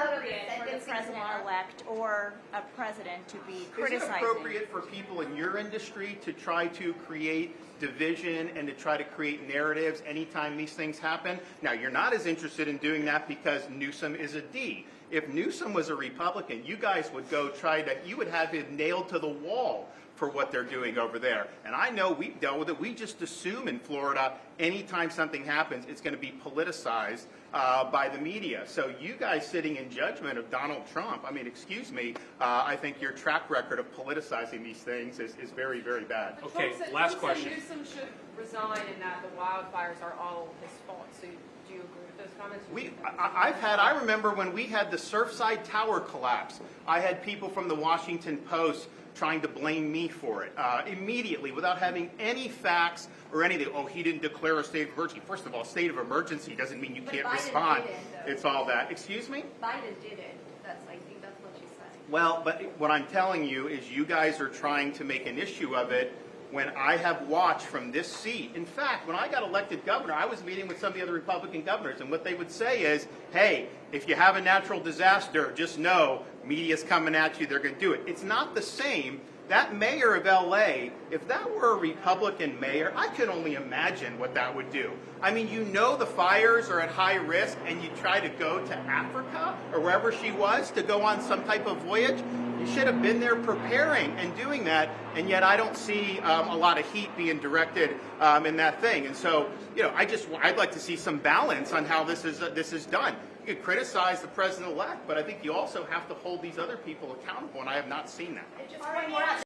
appropriate for the president-elect or a president to be criticizing. Is it appropriate for people in your industry to try to create division and to try to create narratives anytime these things happen? Now, you're not as interested in doing that because Newsom is a D. If Newsom was a Republican, you guys would go you would have him nailed to the wall for what they're doing over there. And I know we've dealt with it. We just assume in Florida, anytime something happens, it's going to be politicized by the media. So you guys sitting in judgment of Donald Trump, I mean, excuse me, I think your track record of politicizing these things is very, very bad. Okay, last question. Newsom should resign and that the wildfires are all his fault. So do you agree with those comments? I remember when we had the Surfside Tower collapse, I had people from the Washington Post trying to blame me for it immediately without having any facts or anything. Oh, he didn't declare a state of emergency. First of all, state of emergency doesn't mean you can't respond. It's all that. Excuse me? Biden did it. I think that's what you said. Well, but what I'm telling you is you guys are trying to make an issue of it when I have watched from this seat. In fact, when I got elected governor, I was meeting with some of the other Republican governors, and what they would say is, hey, if you have a natural disaster, just know media's coming at you, they're going to do it. It's not the same. That mayor of L.A., if that were a Republican mayor, I could only imagine what that would do. I mean, you know the fires are at high risk, and you try to go to Africa or wherever she was to go on some type of voyage. You should have been there preparing and doing that, and yet I don't see a lot of heat being directed in that thing. And so, you know, I'd like to see some balance on how this is done. You could criticize the president-elect, but I think you also have to hold these other people accountable, and I have not seen that.